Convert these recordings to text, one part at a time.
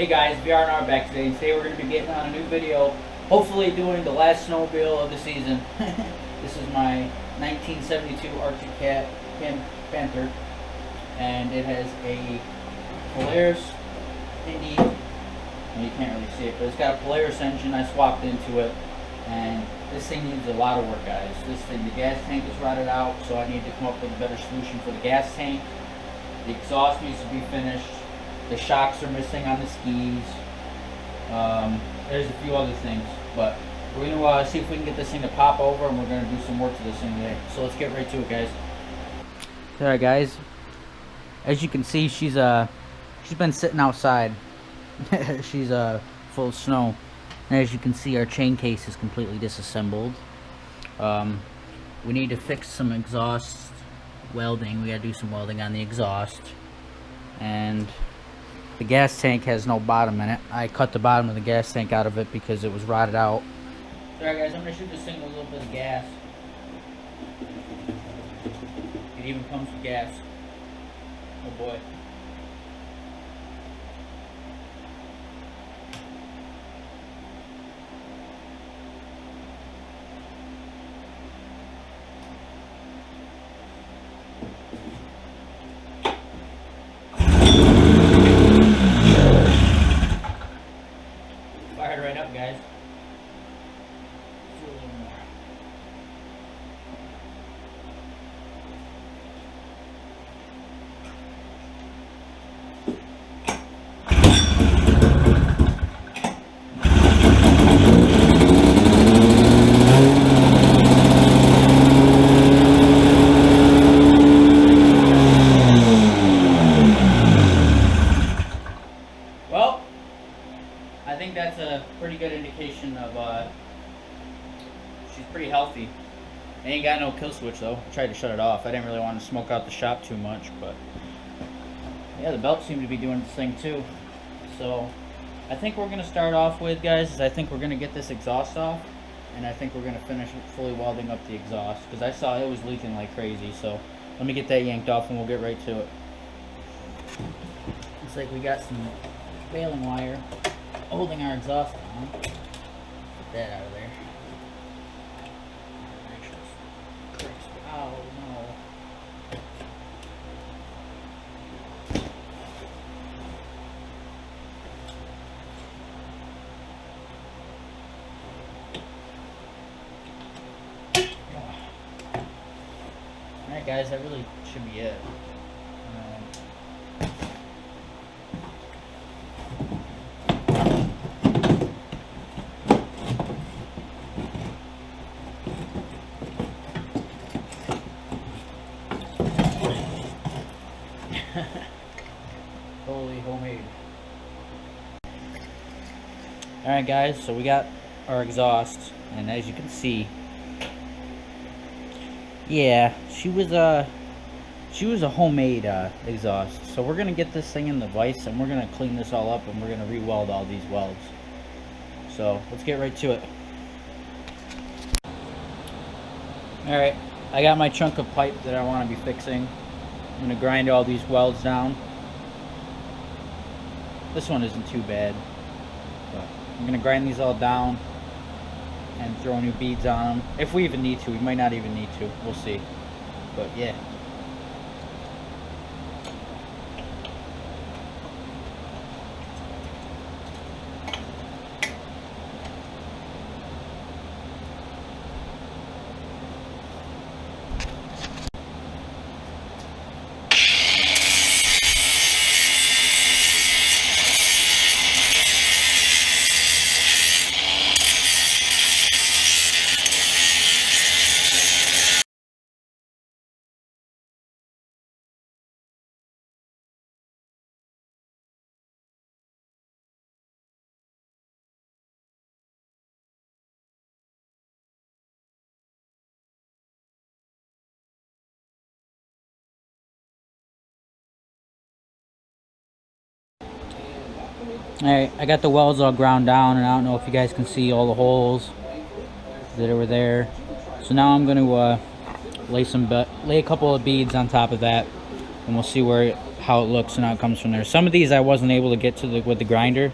Hey guys, VR&R back today. Today we're going to be getting on a new video, hopefully doing the last snowmobile of the season. This is my 1972 Arctic Cat Panther, and it has a Polaris Indy. You can't really see it, but it's got a Polaris engine. I swapped into it, and this thing needs a lot of work, guys. This thing, the gas tank is rotted out, so I need to come up with a better solution for the gas tank. The exhaust needs to be finished. The shocks are missing on the skis. There's a few other things, but we're gonna see if we can get this thing to pop over, and we're gonna do some work to this thing today. So let's get right to it, guys. Alright, guys. As you can see, she's been sitting outside. She's full of snow, and as you can see, our chain case is completely disassembled. We need to fix some exhaust welding. We gotta do some welding on the exhaust, and the gas tank has no bottom in it. I cut the bottom of the gas tank out of it because it was rotted out. Alright guys, I'm gonna shoot this thing with a little bit of gas. It even comes with gas. Oh boy. Fired right up, guys. Let's do a little more. Well, I think that's a pretty good indication of she's pretty healthy. I ain't got no kill switch though. I tried to shut it off. I didn't really want to smoke out the shop too much, but yeah, the belt seemed to be doing its thing too. So I think we're gonna start off with, guys, is I think we're gonna get this exhaust off, and I think we're gonna finish fully welding up the exhaust, because I saw it was leaking like crazy. So let me get that yanked off and we'll get right to it. Looks like we got some baling wire holding our exhaust on. Get that out of there. Make sure it's crisp. Oh no. Alright guys, that really should be it. Totally homemade. Alright guys, so we got our exhaust, and as you can see, yeah, she was a homemade exhaust. So we're gonna get this thing in the vise, and we're gonna clean this all up, and we're gonna re-weld all these welds. So let's get right to it. Alright, I got my chunk of pipe that I want to be fixing. I'm gonna grind all these welds down. This one isn't too bad, but I'm gonna grind these all down and throw new beads on them. If we even need to. We might not even need to. We'll see. But yeah. Alright, I got the welds all ground down, and I don't know if you guys can see all the holes that were there. So now I'm going to lay a couple of beads on top of that, and we'll see how it looks and how it comes from there. Some of these I wasn't able to get to with the grinder,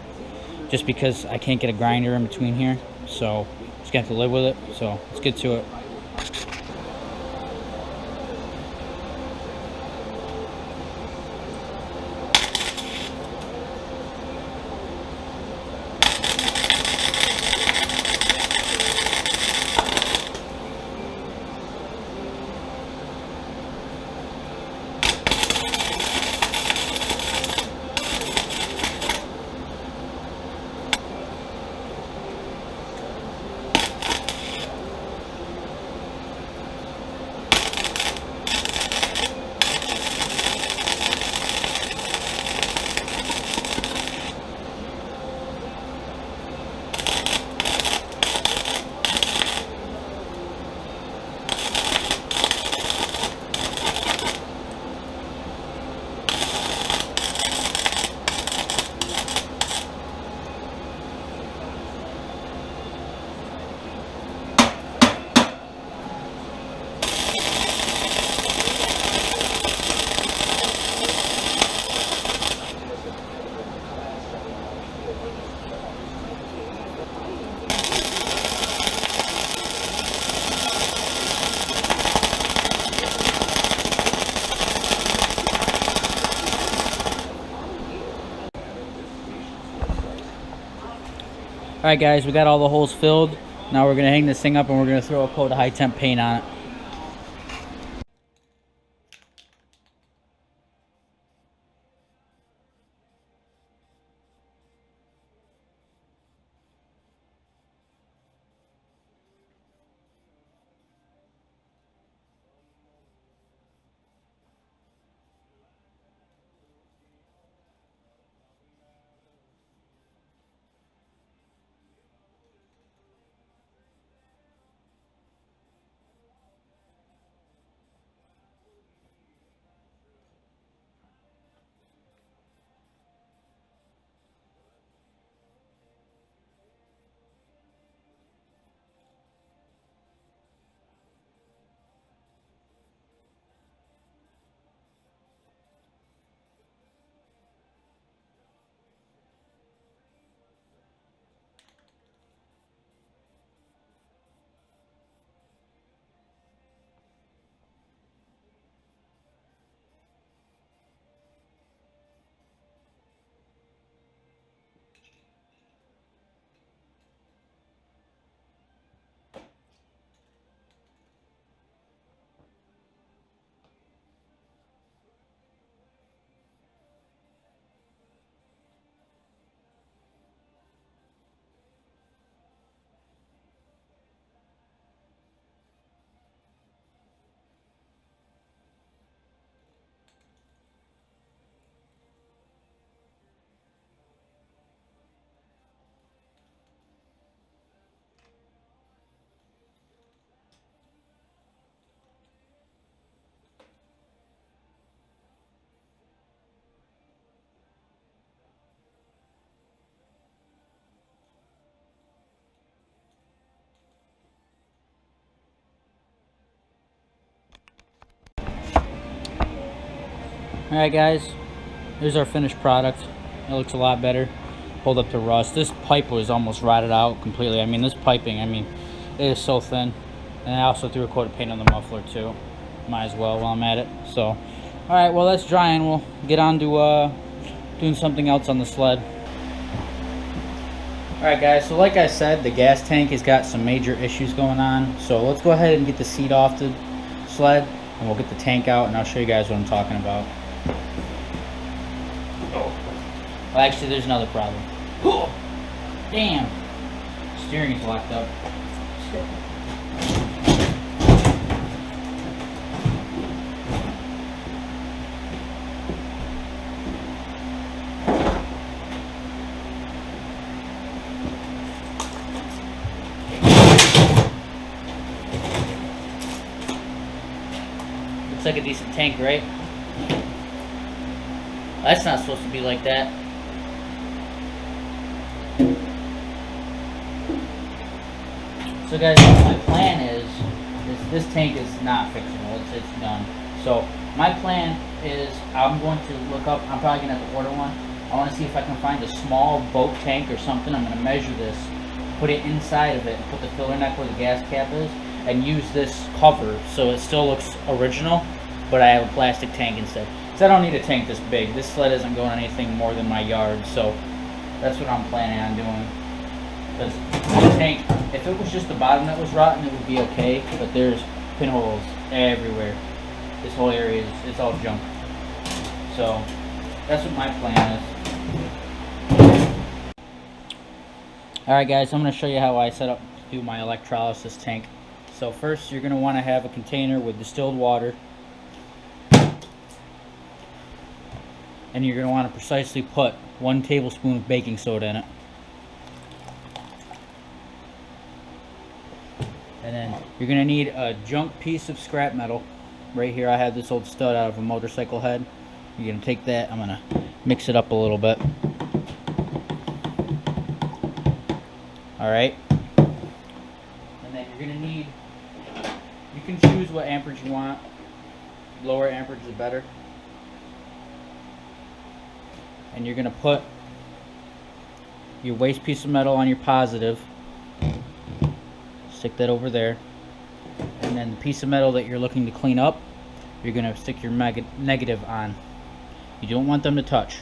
just because I can't get a grinder in between here. So just gonna have to live with it. So let's get to it. Alright guys, we got all the holes filled. Now we're going to hang this thing up and we're going to throw a coat of high temp paint on it. Alright guys, here's our finished product. It looks a lot better. Hold up to rust. This pipe was almost rotted out completely. I mean, this piping, I mean, it is so thin. And I also threw a coat of paint on the muffler too. Might as well while I'm at it. So, alright, well that's drying. We'll get on to doing something else on the sled. Alright guys, so like I said, the gas tank has got some major issues going on. So let's go ahead and get the seat off the sled and we'll get the tank out and I'll show you guys what I'm talking about. Well, actually, there's another problem. Damn! Steering is locked up. Looks like a decent tank, right? That's not supposed to be like that. So guys, my plan is this tank is not fixable. It's done. So my plan is I'm going to look up, I'm probably going to have to order one. I want to see if I can find a small boat tank or something. I'm going to measure this, put it inside of it, and put the filler neck where the gas cap is, and use this cover so it still looks original, but I have a plastic tank instead. So I don't need a tank this big. This sled isn't going anything more than my yard, so that's what I'm planning on doing. Because the tank, if it was just the bottom that was rotten, it would be okay, but there's pinholes everywhere. This whole area is, it's all junk. So that's what my plan is. Alright guys, I'm going to show you how I set up to do my electrolysis tank. So first you're going to want to have a container with distilled water. And you're going to want to precisely put 1 tablespoon of baking soda in it. And then you're going to need a junk piece of scrap metal. Right here I have this old stud out of a motorcycle head. You're going to take that, I'm going to mix it up a little bit. Alright. And then you're going to need, you can choose what amperage you want. Lower amperage the better. And you're going to put your waste piece of metal on your positive. Stick that over there. And then the piece of metal that you're looking to clean up, you're going to stick your negative on. You don't want them to touch.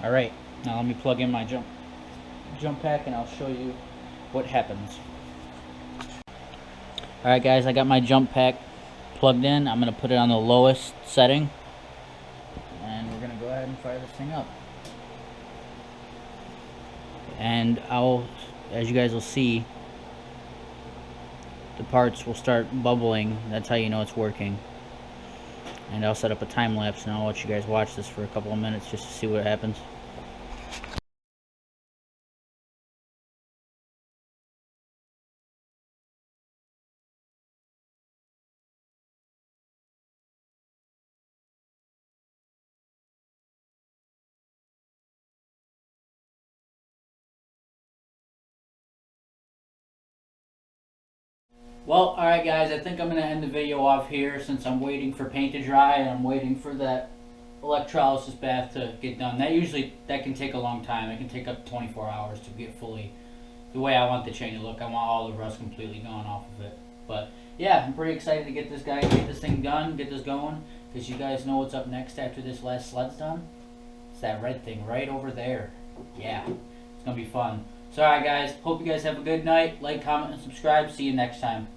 Alright, now let me plug in my jump pack and I'll show you what happens. Alright guys, I got my jump pack plugged in. I'm going to put it on the lowest setting. And we're going to go ahead and fire this thing up. And as you guys will see, the parts will start bubbling. That's how you know it's working. And I'll set up a time lapse and I'll let you guys watch this for a couple of minutes just to see what happens. Well, alright guys, I think I'm going to end the video off here since I'm waiting for paint to dry and I'm waiting for that electrolysis bath to get done. That can take a long time. It can take up to 24 hours to get fully the way I want the chain to look. I want all the rust completely gone off of it. But yeah, I'm pretty excited to get this thing done, get this going, because you guys know what's up next after this last sled's done. It's that red thing right over there. Yeah, it's going to be fun. So alright guys, hope you guys have a good night. Like, comment, and subscribe. See you next time.